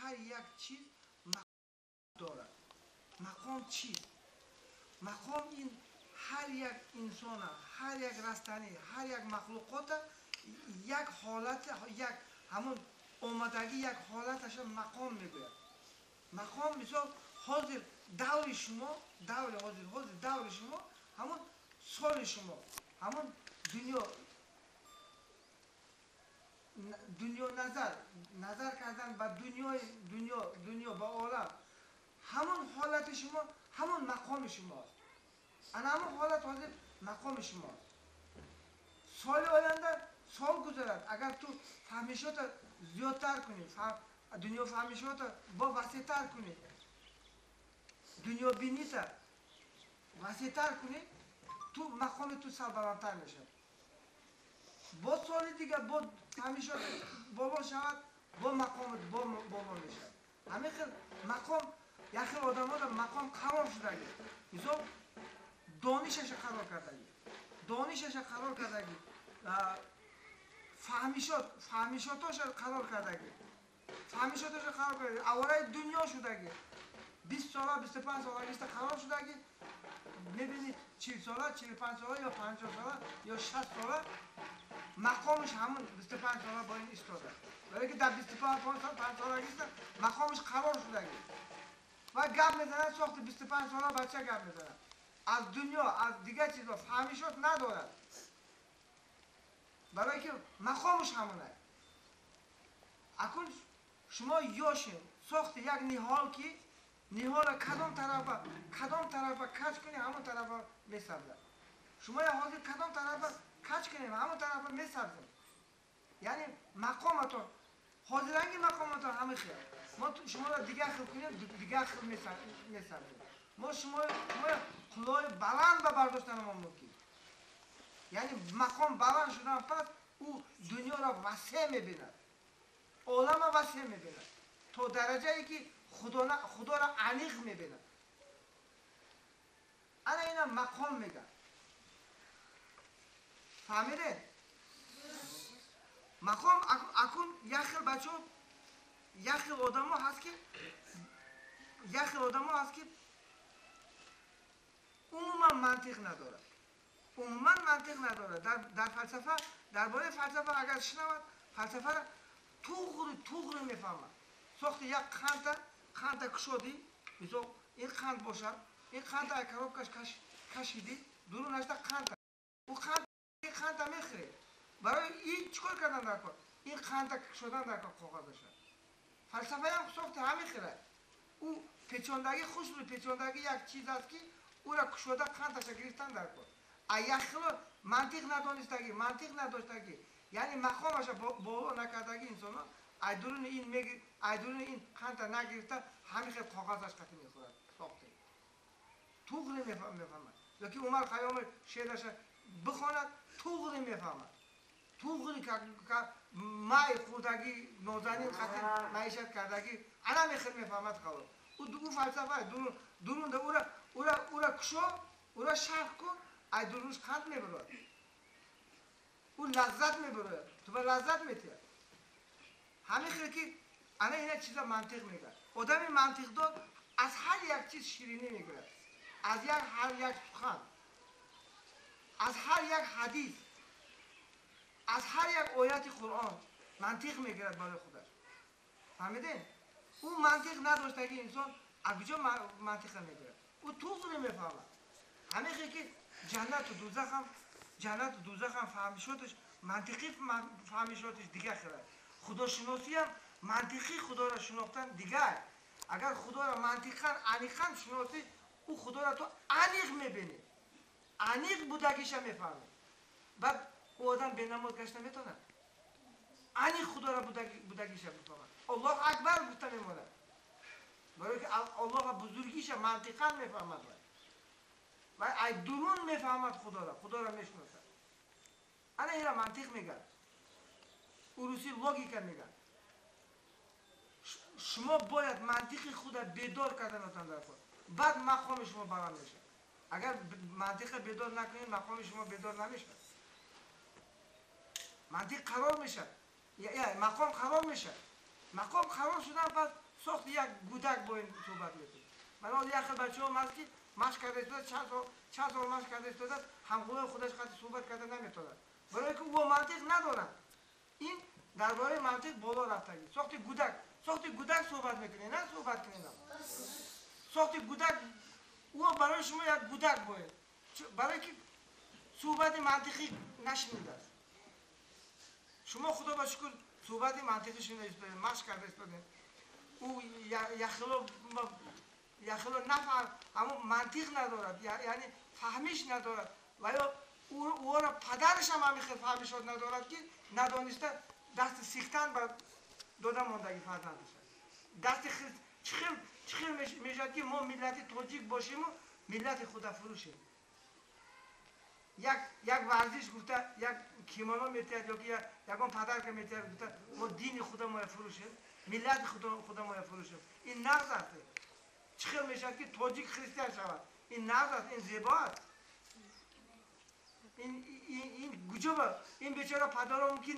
هر یک چیز مقام دارد. مقام چیست؟ مقام این هر یک انسان، هر یک رستنی، هر یک مخلوقات یک حالت، یک همون آمدگی یک حالتش مقام میگوید. مقام مثال حاضر دور شما، حاضر دور شما همون سال شما، همون دنیا نظر کردن به دنیا به عالم، همون حالت شما همون مقام شماست. انا همون حالت حاضر مقام شماست. سال آینده سال گذرد، اگر تو فهمیشات زیادتر کنی، دنیا فهمیشات با وسیعتر کنی، دنیا بینیت وسیعتر کنی، تو مقام تو سربلندتر میشه. با سال دیگه با فهمیشات بالا شود، با مقامت بالا میشه. همین خیلی مقام یکی آدم ها در مقام قرار شدگی، مثلا دانشش قرار کردگی، فهمیشاتش قرار کردگی، اواره دنیا شدگی، 20 ساله 25 ساله است قرار شدگی، میبینید 40 ساله 45 ساله یا 50 ساله یا 60 ساله مقامش همون 25 ساله با این ایستاده، ولی که در 25 ساله است مقامش قرار شدگی و گپ میزنه. ساخت 25 ساله بچه گپ میزنه، از دنیا از دیگه چیزا فهمیشات ندارد، برای که مقامش همونه. اکنون شما یاشین ساخت یک نهال که نهال کدام طرف کج کنی همون طرف میسبزه. شما یا حاضر کدام طرف کج کنیم همون طرف میسبزیم. یعنی مقامتون حاضرنگی مقامتون همه خیلی ما شما را دیگه خیل کنیم دیگه خیل میسبزیم. ما شما قلای بلند به برداشتن ما ممکن. یعنی مقام بلند شدن پس او دنیا را وسیع میبیند، عالم را وسیع میبیند تا درجه ای که خدا را عمیق میبیند. انا اینا مقام میگن. فهمیده؟ مقام اکن یک خیل بچه یک خیل آدم ها هست که عموما منطق نداره. در فلسفه، درباره فلسفه اگر شنود، فلسفه را توغری میفهمد. ساخت یک خنده کشودی، مثلا این خند باشد، این خنده اکراب کشیدی، درون نشده خنده، او این خنده میخری. برای این چکار کردن در کار؟ این خنده کشودن در کار کاغذ شد. فلسفه هم ساخت همیخره. او پیچاندگی خوش روی پیچاندگی یک چیز است که او را کشوده خندش گرفتن در کار. یک خیلی منطق نداشتگی، یعنی مقامش بالا نکردگی انسان ها ایدرون این خند نگرفته همین خیلی کاغذش قطعی میخورد ساخته. توغری میفهمد. یکی عمر خیام شعرش بخواند توغری میفهمد. توغری که مای خودگی نازنین قطعی معیشت کردگی انا میخیر میفهمد خواهد. او فلسفه درون او را کشو، او را شرح کن، ای درونش خند میبرد. او لذت میبرد، تو به لذت میتید. همین خیلی که انا اینا چیزا منطق میگه. آدم منطق دار از هر یک چیز شیرینی میگیرد، از هر یک سخن، از هر یک حدیث، از هر یک آیت قرآن منطق میگیرد برای خودش. فهمیدین؟ او منطق نداشته که انسان از کجا منطق میگیرد. او توغری میفهمد. همین خیلی که جنت و دوزخ هم فهمیشاتش منطقی فهمیشاتش دیگه خیره. خداشناسی هم منطقی خدا را شناختن دیگه. اگر خدا را منطقاً عمیقاً شناسی، او خدا را تو عمیق میبینی، عمیق بودگیش هم میفهمی. بعد او آدم به نماز گشته میتونه عمیق خدا را بودگیش هم میفهمه. الله اکبر گفته میمونه، برای که الله بزرگیش منطقاً میفهمد و ای درون میفهمد خدا را میشناسد. انا اینا منطق میگن، روسی لوگیکا میگن. شما باید منطق خود بیدار کردنتان در کار، بعد مقام شما بلند میشه. اگر منطق بیدار نکنید مقام شما بیدار نمیشه. منطق قرار میشه، مقام قرار میشه. مقام قرار شدن پس ساخت یک گودک با این صحبت میکنه. من از یک بچه هم هست که مشق کرده استاد چند سال مشق کرده استاد همگونه خودش خاطر صحبت کرده نمیتونه. برای که او منطق ندارن. این درباره منطق بالا رفتگی. ساخت گودک صحبت میکنه نه صحبت کنه. ساخت گودک او برای شما یک گودک باید. برای که صحبت منطقی نشنیده است. شما خدا با شکر صحبت منطقی شنیده است. مشق کرده است. او یخلو نفهم اما منطق ندارد یعنی فهمیش ندارد و یا او را پدرش هم همیشه فهمیش ندارد که ندانسته دست سیختن بر داده ماندگی فرزندش دست چخیر میشد که ما ملت تاجیک باشیم و ملت خدا فروشیم یک ورزش گفته یک کیمانا میتید یا که یکان پدر که میتید گفته ما دین خدا ما فروشیم ملت خدا ما فروشیم این نقض است چخیر میشد که تاجیک خریستیان شود این نقض است این زیبا است این گجبه این بیچاره پدر ممکن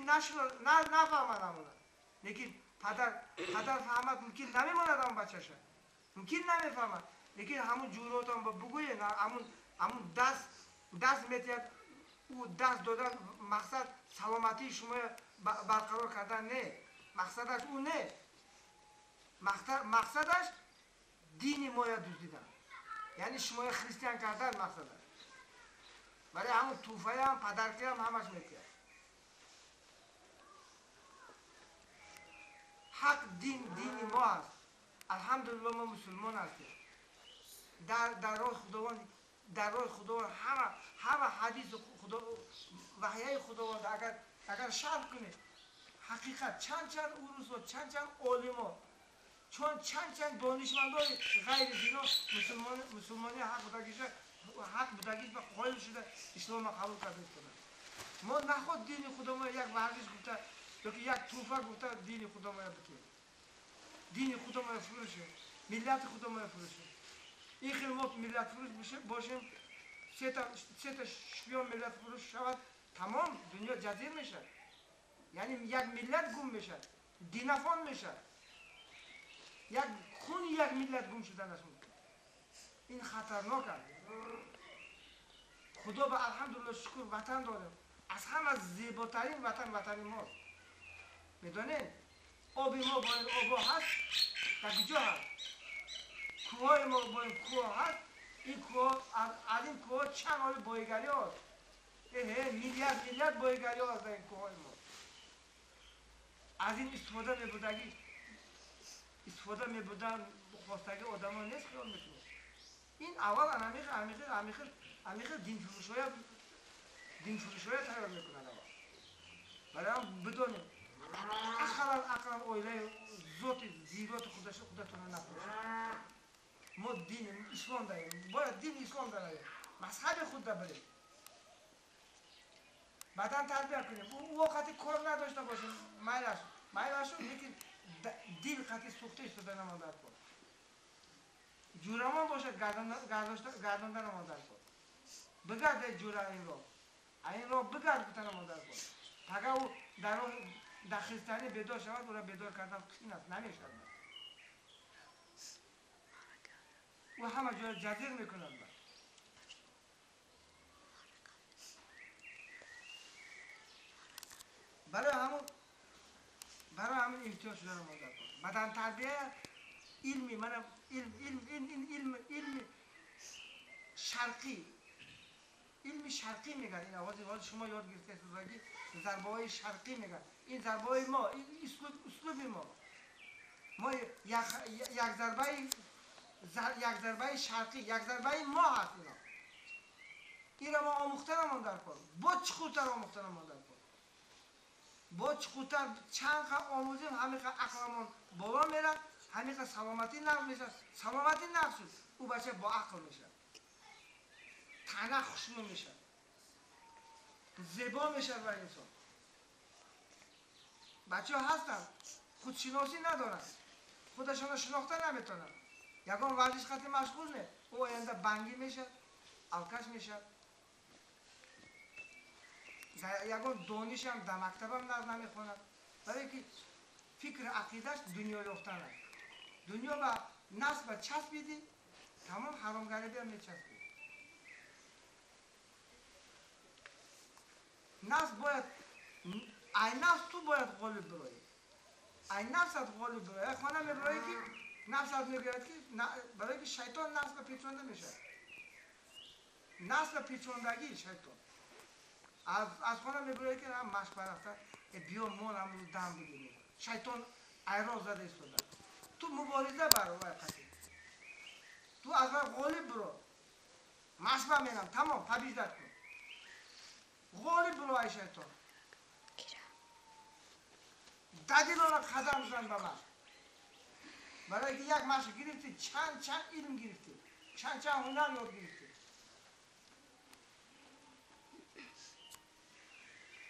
نفهمد همونه لیکن پدر فهمد ممکن نمیماند همون بچهشه ممکن نمیفهمد لیکن همون جورات هم بگویه همون دست میتید او دست دادن مقصد سلامتی شما برقرار کردن نه مقصدش او نه مقصدش دین ما دزدیدن یعنی شما خریستیان کردن مقصدش برای همون توفه هم پدرکی هم همش میتید حق دین ما است الحمدلله ما مسلمان هستیم در راه خداوند همه حدیث خدا وحیه خداوند اگر شرح کنید حقیقت چند عروس و چند عالما چون چند دانشمندای غیر دینا مسلمانی حق بودگیش به قائل شده اسلام قبول کرده کنند ما نخواد دین خدا ما یک ورزش گفته یا که یک توفه گفته دین خدا ما بکنیم دین خدا ما فروشه ملت خدا ما فروشه این خیلی ما ملت فروش باشیم سه تا شپیان ملت فروش شود تمام دنیا جزیر میشه یعنی یک ملت گم میشه دینافان میشه یک خون یک ملت گم شدن است این خطرناک است خدا به الحمدلله شکر وطن داریم از همه زیباترین وطن ماست میدونید آب ما با این آب هست در کجا هست کوهای ما با این کوه هست این کوه از این کوه چند حال بایگری هست میلیارد بایگری هست در این کوهای ما از این استفاده میبودن خواستگی آدم ها نیست خیال میکنه این اول عمیق دین فروشای تیار میکنن برای هم بدونیم اقلا اویله زیرات خودتون نفروشید ما دین اسلام داریم باید دین اسلام داریم مذهب خود بریم بدن تربیت کنیم او وقتی کار نداشته باشیم مایلش لیکن دل خطی سوخته شده نمانده کن جورمان باشد گرداندن نمانده کن بگرد جوره این را بگرد کتن نمانده کن اگر او در خریستانی بیدار شود او را بیدار کردن قین است نمیشد او همه جای جزیر میکنند برای همون امتیاز شده رو مادر کن بدن تربیه علمی منم علم شرقی میگن این آواز شما یاد گرفته سوزاگی ضربه های شرقی میگن این ضربه های ما این اسلوب ما یک ضربه شرقی یک ضربه ما هست این را ما آموخته نمان در کن با چخورتر آموخته نمان در کن با چخورتر چند خواهد آموزیم همیشه عقلمون بالا میره همیشه سلامتی نفس میشه سلامتی نفس او بچه با عقل میشه تنه خوشنو میشه زیبا میشه برای انسان بچه ها هستن خودشناسی ندارن خودشان شناخته نمیتونن یکان ورزش خطی مشغول نه او آینده بنگی میشه الکش میشه یکان دانش هم در مکتب هم نمیخوند برای که فکر عقیدش دنیا یافتن است Dunyo va nafs va chasbidi, tamom haromgarga ham chasbidi. Nafs boyad, ay nafs tu boyad g'olib bo'laydi. Ay nafsat g'olib bo'laydi. Xona me'royki, nafsat me'royki, baraki shayton nafsga pechonda mishadi. Nafsga pechondagi shayton. Az xona me'royki ham mashqaraqda, biyo mol ham dam bugini. Shayton ayrozada istoda. Tu muboriza baro vaqti. Tu azar g'olib bo'l. Mashqa menam, tamom, побеждать qil. G'olib bo'l ay shayton. Dadilona qadam uzanbaman. Baraki yak mashq giribdi, chan ilm giribdi. Chan hunar yod giribdi.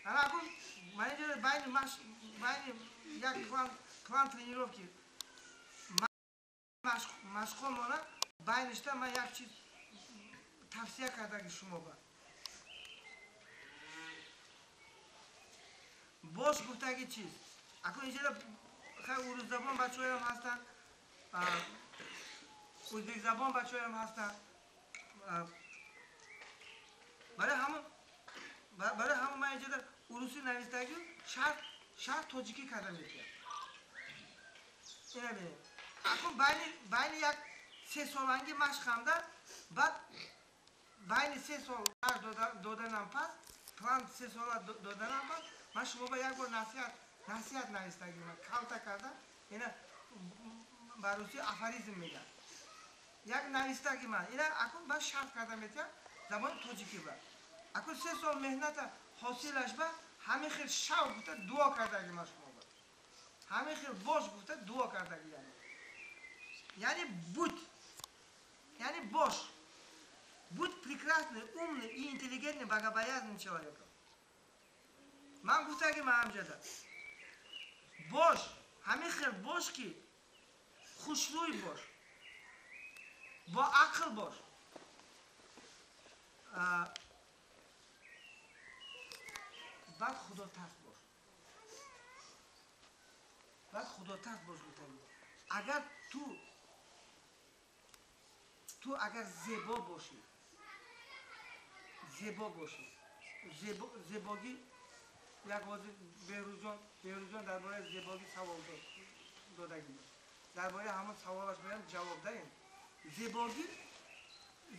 Ana bu menejер bayni yak kvan тренировки. Mashqom ona baynishda men yak chiz tavsiya kardagi shuma bor. Bosh guftagi chiz. Akun ijara uruz zabon bachoyam hastan. O'zbek zabon bachoyam hastan. Baray hamma men ijara urusi navisdagi shart tojiki qadam etyapti. Ina bering. Akun bayni yak 3 solangi mashqamda bad bayni 3 sol dodanam pas, plan 3 sola dodanam pas. Men shuma yak bor nasihat navisdagi kalta karda ina barusi aforizm megan. Yak navisdagi men ina akun bas shart qadam etyapti. Zabon tojiki bor. Akun 3 sol mehnata hosilash ba hamma xil shavq bitta duo kardagi mashqo bor. Hamma xil bosh bitta duo kardagi yani. Yani boш. Будь прекрасный, умный и интеллигентный, богобоязненным человеком. Ман гуфтаги маамжада. Бош, ҳамин хел бош ки хушрӯй бош. Бо ақл бош. Баъд худотарс бош. Баъд худотарс бош гуфтаги. Агар tu agar zebo boshi, zebogi yak o'zi Berujon darboray zebogi savol dodagi. Darboray hamon savolash bilan javob dayin.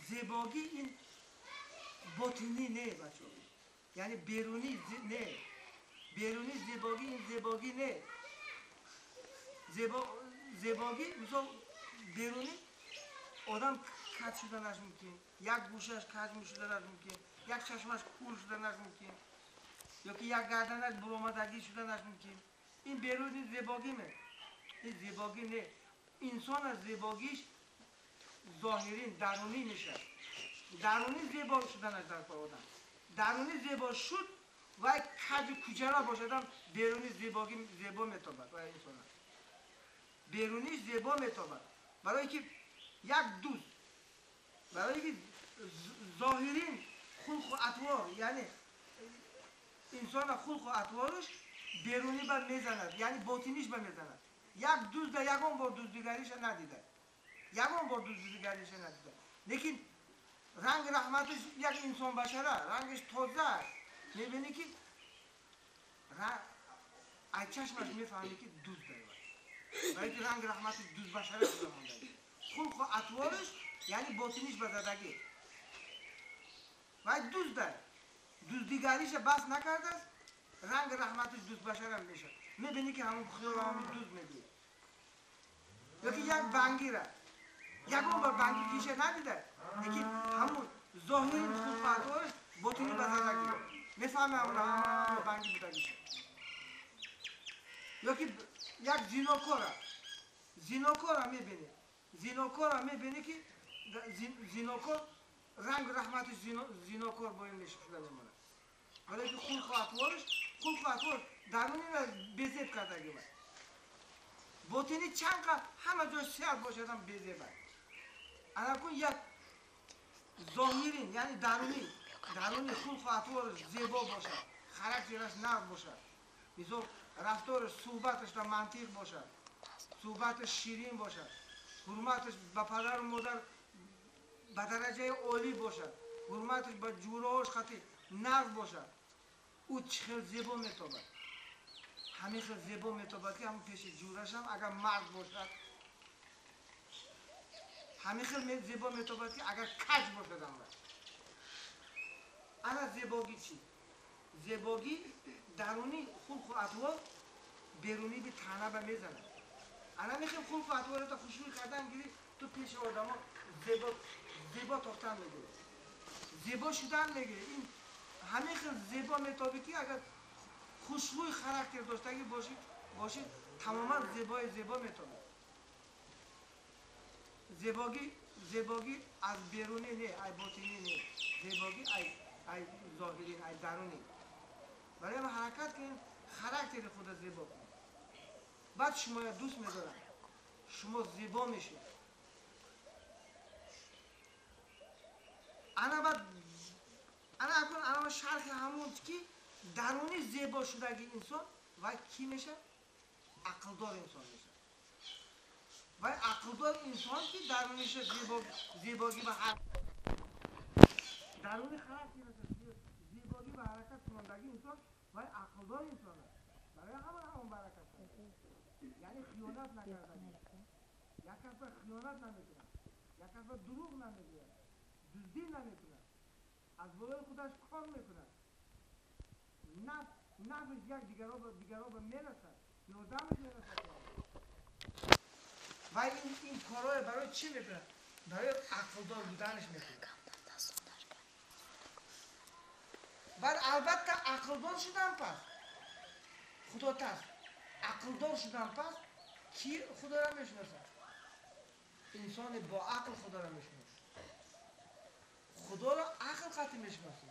Zebogi in botini ne bacho? Yani beruni ne? Beruni zebogi ne? Zebogi misol beruni odam kaç shudanash mumkin, yak gushash kaj shudanash mumkin, yak chashmash kul shudanash mumkin, yoki yak gardanash buromadagi shudanash mumkin. In beruni zebogimi? In zebogi ne? İnsona zebogish zohirin, daruni misha. Daruni zebo shudanash dar kor odam. Daruni zebo shud va kaj kujara boshadam beruni zebo metobat va insona. Beruni zebo metobat. Baraye ki yak duz. Baraye ki zohirin xulq و اطوار yani insona xulq و اطوارش beruni ba mezanad yani botinish ba mezanad. Yak duz da yagon bor duzdigarish nadida. Yagon bor duzdigarish nadida. Lekin rang rahmati yak inson bashara, rangish toza. Mebini ki aychashmash mefahmi ki duz dayvar. Balki rang rahmati duz bashara zamondagi. Xulq و اطوارش yani botinish bazadagi. Vay duzday. Duzdigarish bas nakardas rang rahmati duz basharam misha. Mebini ki hamon xiyolami duz mebi. Yoki yak bangira. Yagon bar bangi kishe nadida. Lekin hamon zohirin xulq و اطوارش botini bazadagi. Mefahmi hamon bangi budagish. Yoki yak zinokora mebini. Zinokora mebini ki zinokor rang rahmati zinokor boyunmuş şudan bana. Öyle ki xulq و اطوار daruni ve bezeb kadagi var. Botini chanqa hamma joy siyat boshadam bezeb var. Ana kun yak zohirin yani daruni xulq و اطوار zebo boshad. Xarakterash nav boshad. Misol raftorosh suhbatishda mantiq boshad. صحبتش شیرین باشد، حرمتش به پدر و مادر به درجه عالی باشد، حرمتش به جوراش خطی نقض باشد، او چه زیبا میتابد. همین خیلی زیبا میتابد که همون پیش جورش هم اگر مرد باشد، همین خیلی زیبا میتابد که اگر کج باشد هم. انا زیباگی چی؟ زیباگی درونی خلق و اطوار، بیرونی به تنه به میزنه. انا میخوام خلق و اطوار تا خوشوی کردن گیری تو پیش آدم ها زیبا تاختن میگیره، زیبا شدن میگیره. این همین خیلی زیبا میتابی اگر خوشبوی خاراکتر داشتگی باشید تماما زیبا میتونه. زیباگی از بیرونی نه، ای باطنی نه. زیباگی ای ظاهری، ای درونی. برای ما حرکت کنیم خاراکتر خود زیبا کنیم. بعد شما دوست میدارن، شما زیبا میشید. انا شرح همون که درونی زیبا شدگی انسان و کی میشه؟ عقلدار انسان میشه. و عقلدار انسان که درونیش زیباگی و درونی خراب میشه، زیباگی و حرکت کنندگی انسان و عقلدار انسان است. برای همون برکت است. یعنی خیانت نکردن. یک کس خیانت نمیکنه، یک کس دروغ نمیگه، دزدی نمیکنه، از بالای خودش کار میکنه، نفس یک دیگران به میرسد، یادمش میرسد. و این کارهای برای چی میکنه؟ برای عقلدار بودنش میکنه. بعد البته عقلدار شدن پس خدا ترس، عقلدار شدن پس کی خدا را میشناسه؟ انسان با عقل خدا را میشناسه. خدا را عقل قطعی میشناسه.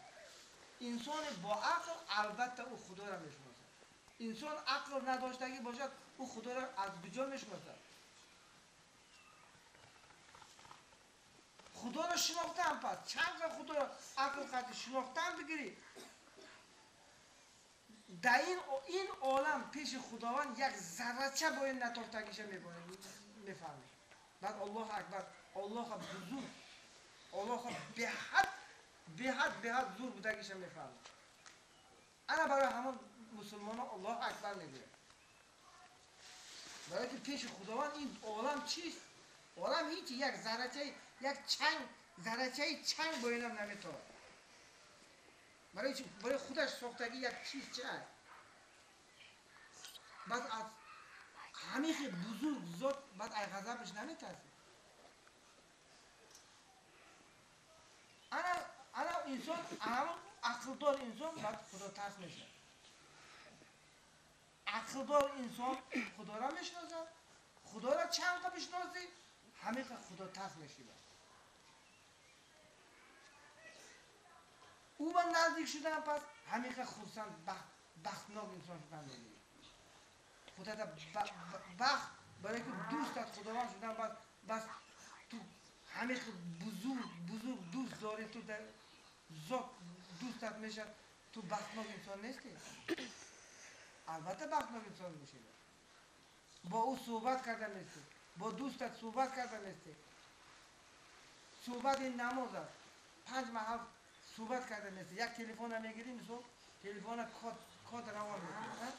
انسان با عقل البته او خدا را میشناسه. انسان عقل نداشتگی باشد او خدا را از کجا میشناسه؟ خدا را شناختن پس چند خدا را عقل قطعی شناختن بگیری در این عالم پیش خداوند یک ذره‌چه باید نتافتگیش میفهمی. بعد الله اکبر، الله بزرگ، الله به حد زور بودگیش میفهمی. انا برای همون مسلمان ها الله اکبر میگه، برای که پیش خداوند این عالم چیست؟ عالم هیچی، یک ذره‌چه، یک چنگ، ذره‌چه چنگ باید نمیتونه. برای خودش ساختگی یک چیز چه است؟ بعد از همین بزرگ ذات بعد ای غضبش نمیترسه. انا انسان همون عقلدار انسان بعد خدا ترس میشه. عقلدار انسان خدا را میشناسه، خدا را چند قدر بشناسی همین خدا ترس میشه. او با نزدیک شدن پس همین خرسند بختناک انسان شدن میگه. خدا تا بخت برای که دوستت خداوند شدن بس تو همین بزرگ دوست داری، تو در ذات دوستت میشه، تو بختناک انسان نیستی. البته بختناک انسان میشه. با او صحبت کردن نیستی، با دوستت صحبت کردن نیستی. صحبت این نماز است، 5 محل صحبت کردن نیستی. یک تلفن هم میگیری مثلا تلفن کات روان میکنی،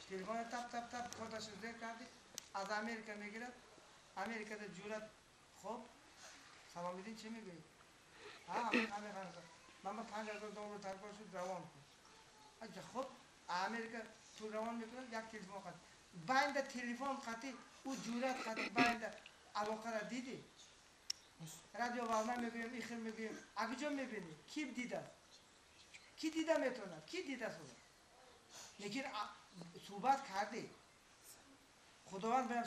تلفن تپ کاتش رو زیر کردی از امریکا میگیره، امریکا در جورت خب سلام میدین چی میگوی؟ همین من $5000 ترکار شد روان کن. اجا خب امریکا تو روان میکنه یک تلفن خط باید تلفن خطی او جورت خطی باید علاقه را دیدی؟ رادیو والنا میگویم ایخیر میگویم اگه جا میبینی کی دیده؟ کی دیده میتونه؟ کی دیده سوزه؟ لیکن صحبت کردی خداوند بهم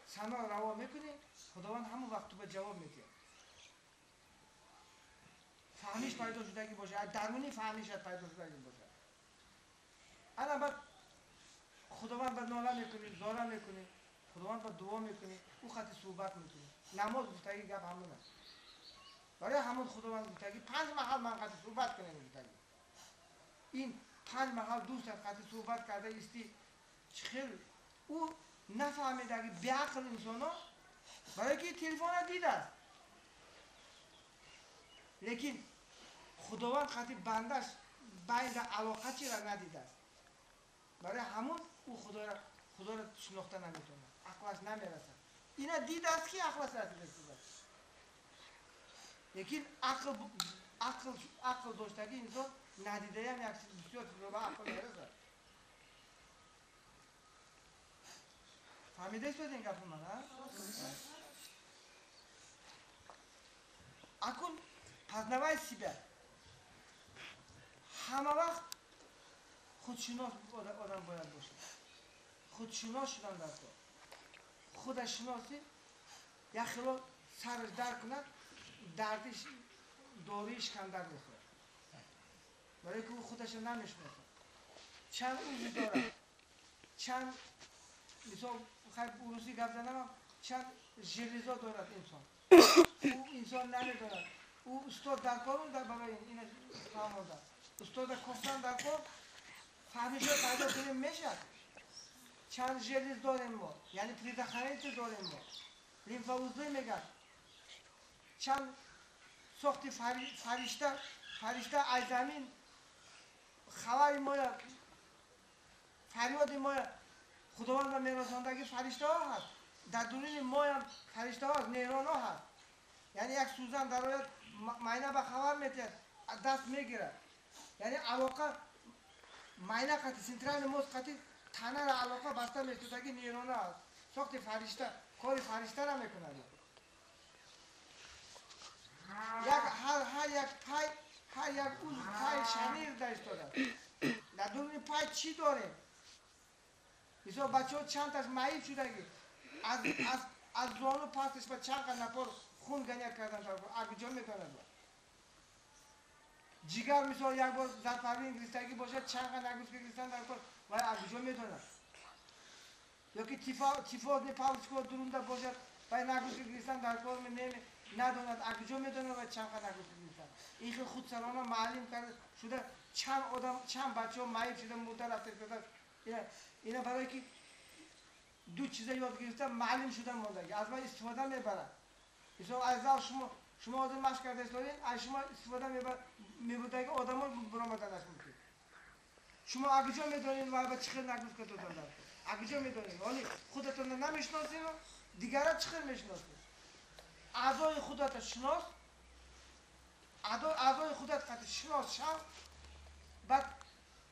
سنا روا میکنی، خداوند همون وقت تو به جواب میده. فهمیش پیدا شدگی باشه، درونی فهمیش پیدا شدگی باشه. انا بعد خداوند بعد ناله میکنی، زاره میکنی، خداوند بعد دعا میکنی، او خطی صحبت میکنی. نماز گفتگی گپ همون است. برای همون خداوند گفتگی 5 محل من خطی صحبت کنیم گفتگی. این 5 محل دوست از خطی صحبت کرده استی خیلی او nafahmidagi beaql insonlar balki telefona deydi. Lekin Xudovand qatib bandash bayda aloqachilar nadiydi. Barı hamon u Xudoga tushnoqdan nametona. Aqlash namerasa. Ina deydi ki aqlasasiz. Lekin aql do'stdagi inson nadida ham yaxshi bisyor va aql beradi. Fahmidaysizmi degan gapim ha? Akul познавай себя. Hamma vaqt xudshunos odam bo'ladi boshqa. Xudshunos shundan darko. Xudashinosi yaxshilo sarj darkuna dardish dorish kandar bo'lsa. Balki u xudashini namishmaydi. Chan o'zi dora. Chan misol hayb urusi gapdanaman, chan jelizo dorad inson. U insonlarni dorad. U ustod darkorum da balayin ina famoda. Ustoda koftan darkor fahmisha paydo qilinmaydi. Chan jeliz dorim bor. Ya'ni predahayati dorim bor. Limfa uzli megar. Chan so'xti farishta ayzamin xavari moya faryodi moya Xudovand va merosondagi farishtalar haq. Dardurini moya farishtalar neyrono haq. Yani yak suzan daroyat mayna ba xabar meter dast megira. Yani aloqa mayna qati sentralni mozg qati tanara aloqa basta metodagi neyrona haq. So'xti farishta, kori farishtalar ham ekunadi. Yak har yak uz pay shamir da istoda. Dardurini pay chi dore? Misol bachor chantash maib shudagi. Az zonu pastش با چند قد نپر خون گنیر کردن تا اگجا میتونه بود. جگر مثال یک بار در پروین انگلیستگی باشه چند قد نگوش که انگلیستان در کار و اگجا میتونه. یا که تیفاز پاوچ کار درونده باشه و نگوش که انگلیستان در کار نداند اگجا میتونه و چند قد نگوش که انگلیستان. این خیلی خود سرانه معلم کرده شده چند آدم چند بچه ها معیب شده موتر رفته کرده. اینا برای که دو چیز یاد گرفتم معلم شدم موندگی از من استفاده میبرم مثلا از شما آدم مشق کرده استادین از شما استفاده میبردگی آدم ها برامدنش میکنید شما اگجا میدونید و با چخیر نگوز که دادن دارد اگجا میدونید ولی خودتون نمیشناسید دیگران چخیر میشناسید اعضای خودت شناس اعضای خودت قطع شناس شو بعد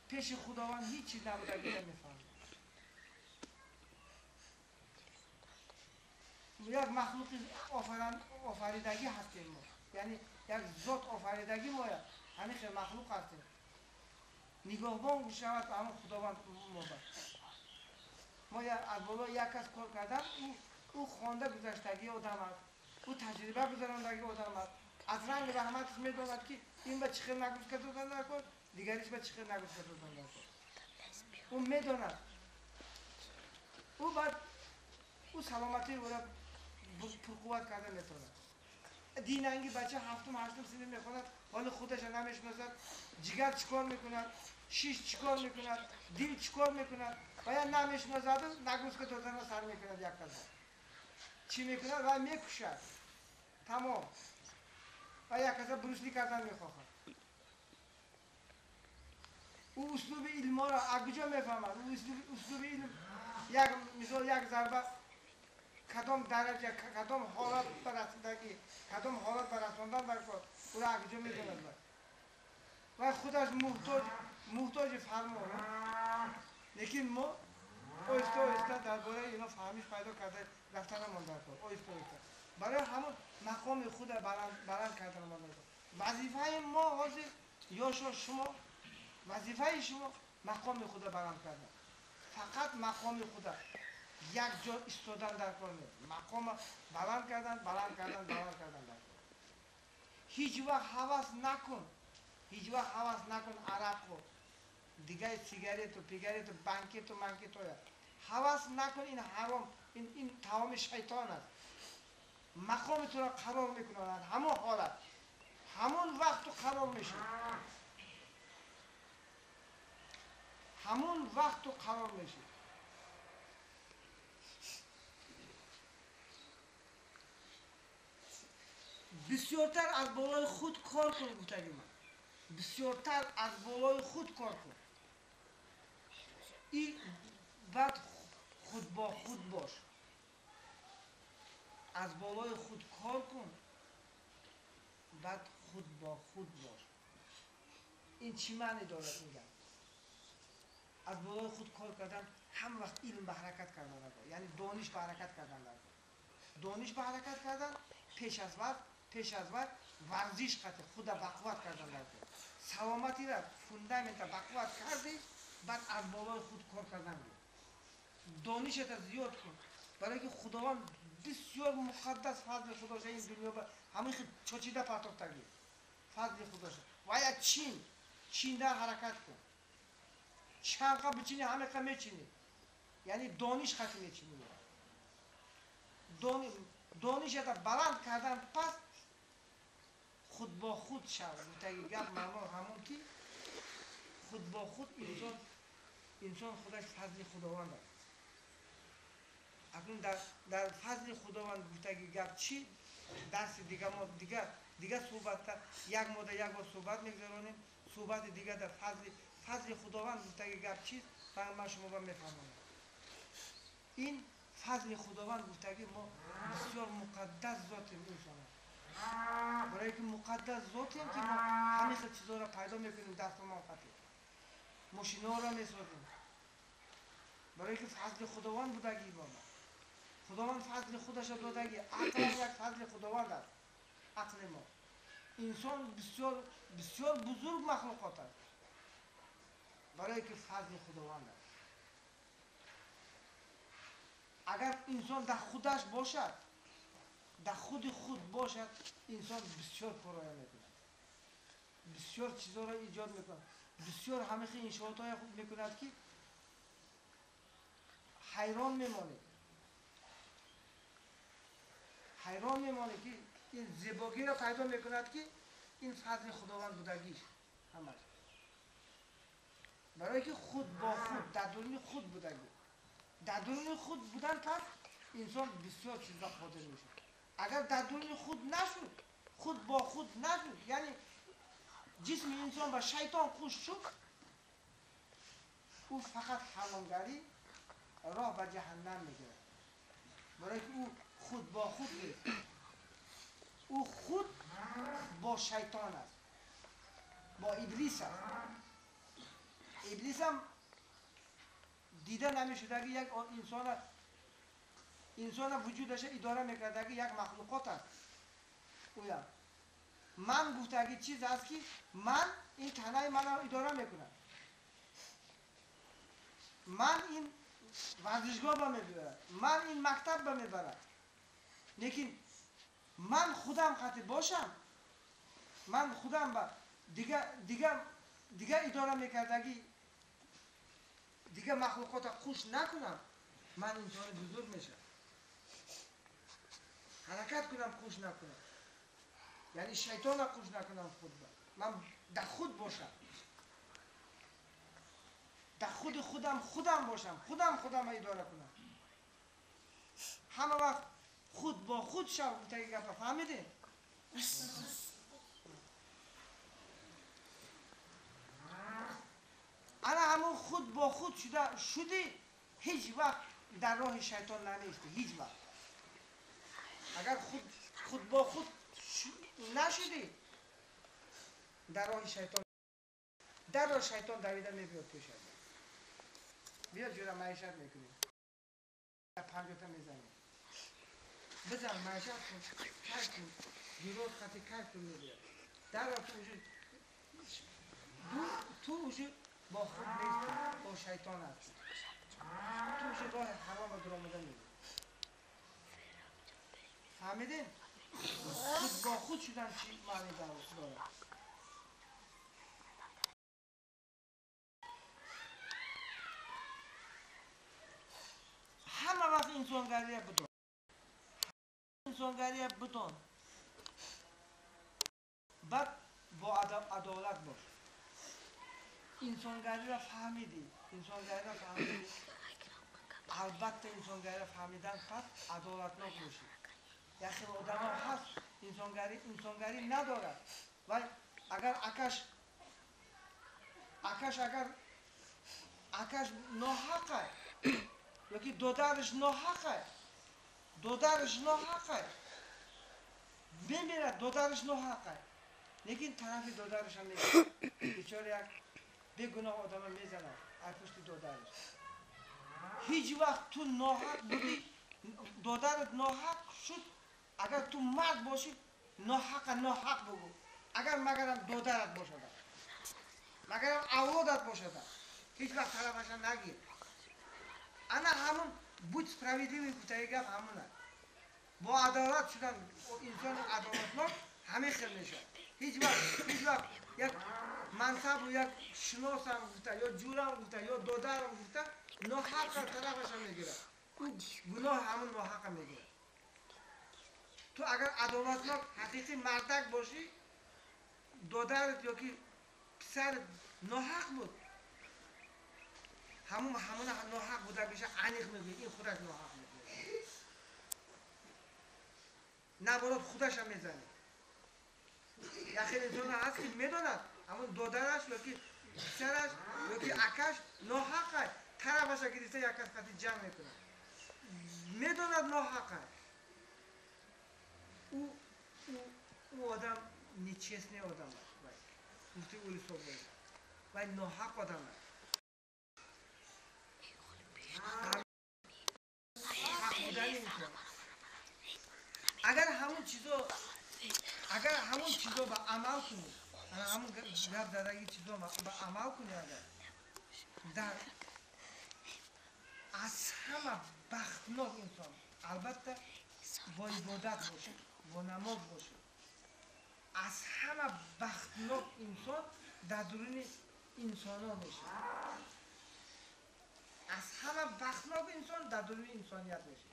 پیش خداوند هیچ چیز نبودگی نمیفهمید یک مخلوق آفریدگی هستیم ما یعنی یک ذات آفریدگی ما همین خیلی مخلوق هستیم نگاهبان شود همون خداوند ما ما از بالا یک کس کار کردن او خوانده گذشتگی آدم است او تجربه گذراندگی آدم است از رنگ رحمتش میداند که این به چخیر نگوش که دادن در کن دیگریش به چخیر نگوش که دادن در کن او میداند او بعد او سلامتی رو پرقوت کرده میتونه دیننگی بچه هفتم سینه میخوند ولی خودش نمیشناسد جگر چیکار میکند شیش چیکار میکند دل چیکار میکند و یا نمیشناسد نگوش که دادن سر میکند یک کس چی میکند و میکشد تمام و یک کس بروسلی کردن میخواهد او اسلوب علم را اگجا میفهمد او اسلوب علم یک مثال یک ضربه کدام درجه کدام حالت برسیدگی کدام حالت برساندن در کار او را اگجا میدوند و خودش محتاج فرمان لیکن ما آهسته درباره اینا فهمیش پیدا کرده رفتن ما در کار آهسته برای همون مقام خود بلند کردن ما در کار وظیفه ما حاضر یا شما وظیفه شما مقام خود بلند کردن فقط مقام خود یک جا ایستادن در کار نیست مقام بلند کردن در کار هیچ وقت هوس نکن عرق و دیگه سیگارت و پیگارت و بانکت و منکت هوس نکن این حرام این توام شیطان است مقام تو را قرار میکنند همون حالت همون وقت تو قرار میشه همون وقت تو قرار میشه بسیارتر از بالای خود کار کن گفتگی من. بسیارتر از بالای خود کار کن. این بعد خود با خود باش. از بالای خود کار کن، بعد خود با خود باش. این چی معنی داره میگم؟ از بالای خود کار کردن هم وقت علم به حرکت کردن داره. یعنی دانش به حرکت کردن داره. دانش به حرکت کردن پیش از وقت ورزش قطع خود بقوت کردن داره. سلامتی را فوندامنت بقوت کردی، بعد از بالای خود کار کردن داره. دانشت را زیاد کن، برای که خداوند بسیار مقدس فضل خداشه این دنیا با همه خود چوچیده پرتاب تگیر فضل خداشه. باید چین در حرکت کن، چرقا بچینی همه که میچینی، یعنی دانش خطی میچینی. دانشت را بلند کردن پس خود با خود شود. متأگه گفت معنا همون که خود با خود انسان خودش فضل خداوند است. اکنون در فضل خداوند گفتگی گفت چی؟ درس دیگه ما دیگه صحبت یک ماده یک بار صحبت میگذارونیم. صحبت دیگه در فضل خداوند گفتگی گفت چی؟ من شما با میفهمم. این فضل خداوند گفتگی ما بسیار مقدس ذاتیم انسان. برای که مقدس ذاتیم که ما همه چیزا را پیدا میکنیم دست ما خطی. ماشینا را میسازیم. برای که فضل خداوند بودگی با ما. خداوند فضل خودش را دادگی. عقل یک فضل خداوند است. عقل ما. انسان بسیار بسیار بزرگ مخلوقات است. برای که فضل خداوند است. اگر انسان در خودش باشد، در خود باشد، انسان بسیار کارایی میکند. بسیار چیزا را ایجاد میکند. بسیار همه انشاءات های خوب میکند که حیران میمانه که این زیبایی را پیدا میکند که این فضل خداوند بودگیش همش. برای که خود با خود در درون خود بودگی، در درون خود بودن پس انسان بسیار چیزا قادر میشه. اگر در درون خود نشد، خود با خود نشد، یعنی جسم انسان با شیطان خوش شد، او فقط حرامگری راه به جهنم میگیره. برای که او خود با خود نیست. او خود با شیطان است، با ابلیس است. ابلیس هم دیده نمیشده که یک انسان وجودش اداره میکرده که یک مخلوقات است. اویا من گفته که چیز است که من این تنه من را اداره میکنم، من این ورزشگاه با میبرم، من این مکتب با میبرم. لیکن من خودم خطی باشم، من خودم با دیگه اداره میکردگی دیگه مخلوقات خوش نکنم، من انسان بزرگ میشم. حرکت کنم خوش نکنم، یعنی شیطان را خوش نکنم. من در خود باشم، در خودم باشم، خودم اداره کنم. همه وقت خود با خود شو. فهمیدین؟ انا همون خود با خود شدی هیچ وقت در راه شیطان نمیستی. هیچ وقت اگر خود با خود نشدی در راه شیطان دویده میبیاد پیش از بیاد جوره معیشت میکنیم، پنجاته میزنیم، بزن معیشت کن، کش کن، جورات خطی کش کن میبیاد. در راه تو اوشی با خود نیستی، با شیطان هستی. تو اوشی راه حرام در آمده میبید. فهمیدین؟ خود با خود شدن چی معنی داره؟ همه وقت انسانگریه بدون بعد با عدالت باش. انسانگری را فهمیدی، البته انسانگری را فهمیدن پس عدالتناک باشی. یخی آدم ها هست انسانگری ندارد و اگر اکش ناحقه یکی دودرش ناحقه بمیرد دودرش ناحقه لیکن طرف دودرش هم میگه بیچاره یک بیگناه آدم میزنه از پشت دودرش هیچ وقت تو ناحق بودی دودرت ناحق شد اگر تو مرد باشی ناحق بگو اگر مگرم دودرت باشد مگرم اولادت باشد هیچ وقت طرفش نگیر انا همون بود سپراویدلیوی کوتاهی گپ همونه با عدالت شدن انسان عدالتمند همه خیل میشه هیچ وقت یک منصب و یک شناس هم گفته یا جور هم گفته یا دودر هم گفته ناحق طرفش هم میگیره گناه همون ناحق هم میگیره تو اگر عدالتمند حقیقی مردک باشی دودرت یا که پسر ناحق بود همون ناحق بوده بشه عنیق میگه این خودش ناحق میگه نبارد خودش هم میزنه یخی انسان هست که میداند همون دودرش یا که پسرش یا که اکش ناحقه طرفش گرفته یک از خطی جمع میکنه میداند ناحقه او آدم نیچیست نه آدم است گفتی اولی صبح و ناحق آدم است اگر همون چیزا با عمل کنی همون گپ دادگی چیزا با عمل کنی اگر از همه بختناک انسان البته با عبادت باشه با نماز باشه از همه بختناک انسان در درون انسان ها میشه از همه بختناک انسان در درون انسانیت میشه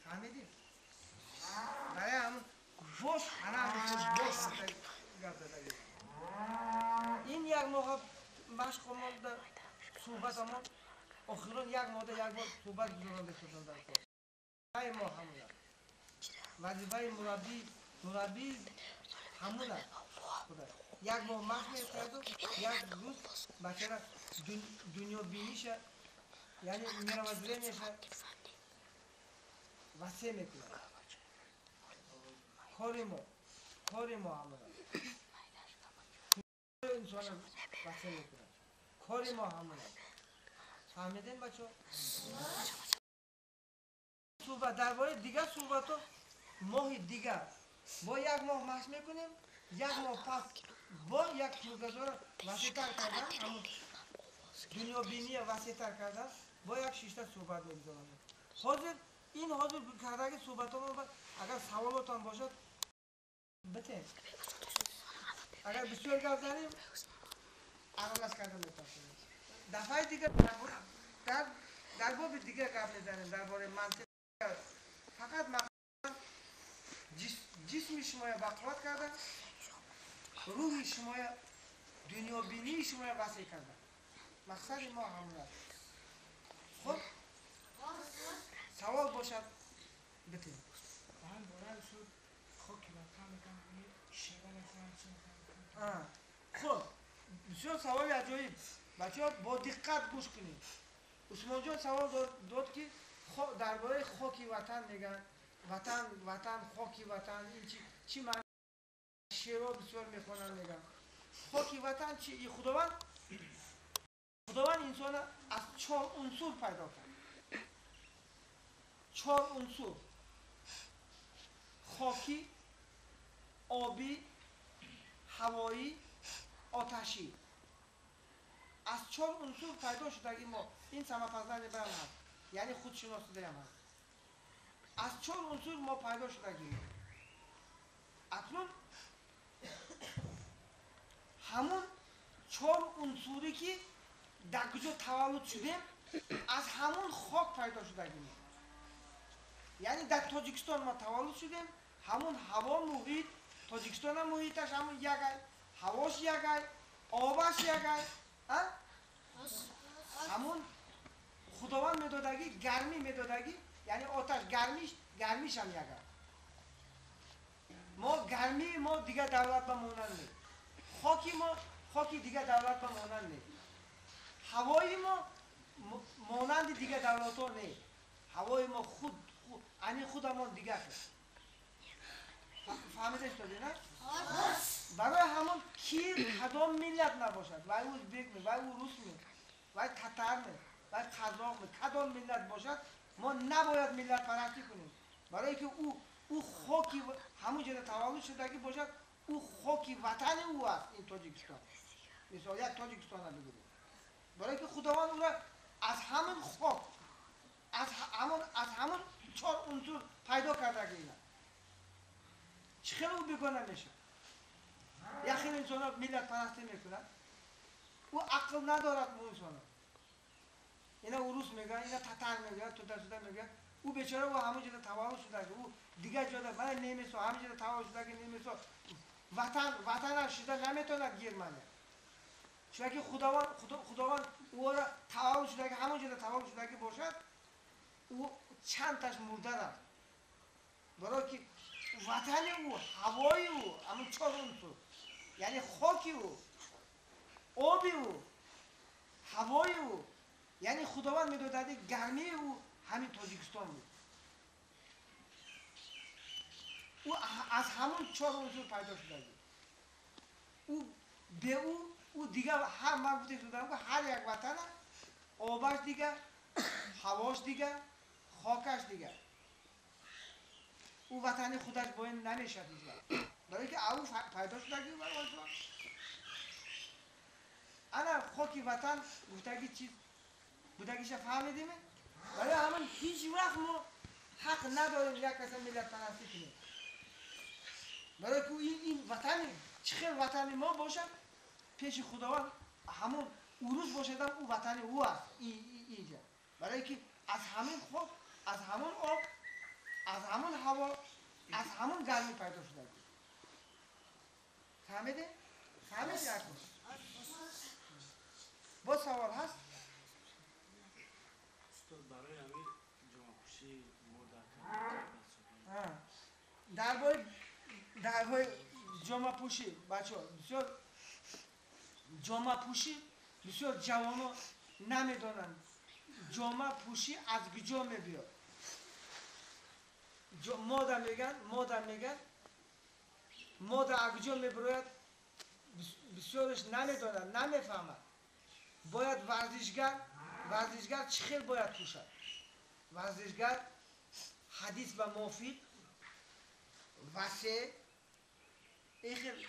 فهمیدیم؟ برای همون باش این یک موقع مشق ما در صحبت ما آخران یک بار صحبت بزرگان بسازم در کار وظیفه ما همون است وظیفه مربی همون است یک ماه مشق میکرد و یک روز بچه را دنیا بینیشه یعنی میره و ذهنشه وسیع میکنه کاری ما همون است انسان وسیع میکنه کاری ما همون است فهمیدین بچه ها؟ صحبت درباره دیگر صحبت ها ماه دیگر با یک ماه مشق میکنیم یک ماه پس با یک پروگرام وسیع‌تر کردن همون دنیا بینی وسیع‌تر کردن با یک شیشته صحبت می‌کنیم حاضر کردن صحبت ها اگر سوالاتان باشد بتیم اگر بسیار گپ زدیم عملش کردن می‌تونیم دفعه دیگر در باب دیگر گپ می‌زنیم درباره منطق فقط جسم شما بقوت کردن روح شما دنیا بینی شما وسیع کردن مقصد ما همون است خب سوال باشد بتیم خب بسیار سوال عجایب بچه ها با دقت گوش کنید عثمان جان سوال داد که درباره خاکی وطن میگن وطن خاکی وطن این چی معنی شعرها بسیار میخونن میگن خاکی وطن چی خداوند انسان از 4 عنصر پیدا کرد 4 عنصر خاکی آبی هوایی آتشی از 4 عنصر پیدا شدگی ما این سمپزنی برم هست یعنی خودشناسیده هم هست از 4 عنصر ما پیدا شدگی اکنون همون 4 عنصری که در کجا تولد شدیم از همون خاک پیدا شدگی ما یعنی در تاجیکستان ما تولد شدیم همون هوا محیط تاجیکستان هم محیطش همون یکای هواش یکای آبش یکای همون خداوند میدادگی گرمی میدادگی یعنی آتش گرمیش هم یکای ما گرمی ما دیگه دولت با مانند نیست. خاکی ما خاکی دیگه دولت با مانند نیست. هوای ما مانند دیگه دولت ها نیست. هوای ما خودمون دیگه است. فهمیدش دادی نه؟ برای همون کی کدام ملت نباشد، وای ازبک می، وای روس می، وای تتر می، وای قزاق می، کدام ملت باشد ما نباید ملت پرستی کنیم. برای که او خاکی همون جا تولد شدگی باشد، او خاکی وطن او است. این تاجیکستان مثلا یک تاجیکستان رو بگیریم، برای که خداوند او را از همون خاک از همون 4 عنصر پیدا کرده که چخیلی او بگونه میشه. یخیل انسان ها ملت پرستی میکنن، او عقل ندارد. مو انسان ها اینا روس میگن، اینا تتر میگن، تتر میگن. او بیچاره او همه جا تولد شده، او دیگه جا من نمیسو همه جا تولد شده که نمیسو وطن شده نمیتونه گرمانه. چون که خداوند او را تولد شده که همه جا تولد شده که باشد، او چند تاش مرده رفت. برای که وطن او، هوای او، همون 4 عنصر، یعنی خاکی او، آبی او، هوای او، یعنی خداوند میداده گرمی او همین تاجیکستان بود. او از همون 4 عنصر پیدا شده بود. او به او دیگه هر مربوطه شده بود، هر یک وطن آبش دیگه، هواش دیگه، خاکش دیگه. او وطن خودش با این نمیشه دیگه. برای که او پیدا شده بود. انا خاکی وطن بودگی چیز بودگیش فهمیدیم؟ برای همون هیچ وقت ما حق نداریم یک کسی ملت پرستی کنیم. برای که این وطن چخیل وطن ما باشد پیش خداوند همون عروس باشد، او وطن او است اینجا. برای که از همین خاک، از همون آب، از همون هوا، از همون گرمی پیدا شده بود. فهمیده؟ فهمیده؟ با سوال هست؟ برای همین جامعه درباره جامعه پوشی بچه ها بسیار جامعه پوشی بسیار جوان ها نمیدانند جامعه پوشی از کجا میبیاد. مادر میگن مادر از کجا میبراید بسیارش نمیدانند، نمیفهمند. باید ورزشگر چخیل باید پوشد. ورزشگر حدیث و موافق واسه ایخل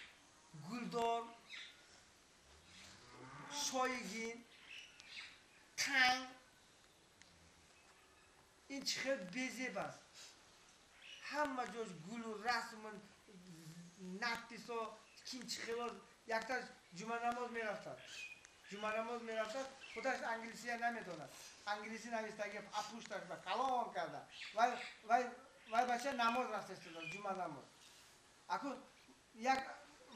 گلدار شایگین تنگ این چخیل بیزیب است. همه جاش گل و رسم و نقدیس و کین چخیل یک تاش جمعه نماز میرفتد خودش انگلیسی نمیدوند. انگلیسی نوشتگی پوشتش با کلام کرده وای بچه نماز رفتش دادن جمعه نماز. اکو یک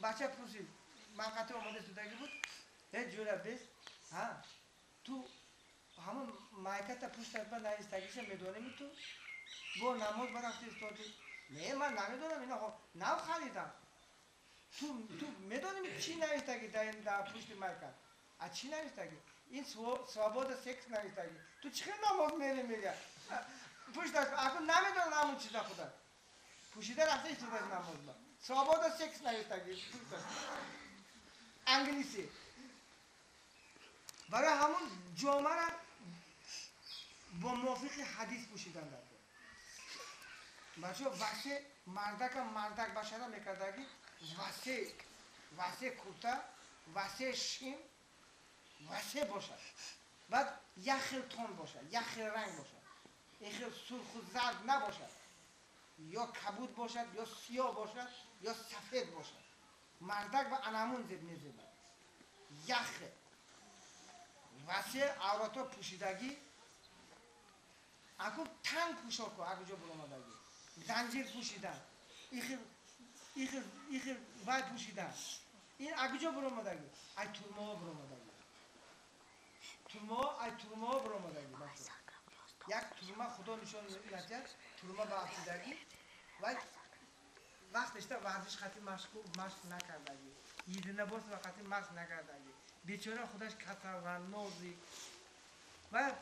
بچه پرسید من قطع آماده شدگی بود هیچ جوره بیست تو همون مایکت پوشتش با نوشتگیش میدونی تو با نماز برفتی استادی؟ نه من نمیدونم اینا خب نو خریدم. تو میدونی چی نوشتگی در پشت مایکت؟ از چی نوشتگی؟ این سواباد سکس نوشتگی. تو چه نماز میری؟ پشتش اکو نمیدونم همون چیزا خدا پوشیده رفتش تو نماز با سواباد سکس نوشتگی انگلیسی. برای همون جامعه را با موافق حدیث پوشیدن دارد. بچه واسه مردک باشد میکردگی واسه کرتا واسه شیم واسه باشد. بعد یخل تون باشد، یخل رنگ باشد، یخل سرخ و زرد نباشد، یا کبود باشد یا سیاه باشد یا سفید باشد. مردک با انامون زد میزد یخل واسه عورتا پوشیدگی اکو تنگ پوشاک کو اکو جا برامدگی زنجیر پوشیدن ایخل وای پوشیدن این اکو جا برامدگی ای ترما برامدگی ترما برامدگی یک ترما خدا نشان نده ترما با افسیدگی وای وقت işte vardiş katı maşk nakardagi. Yedine boz vakati maşk nakardagi. Beçora Xudosh kasallanma o'zi. Va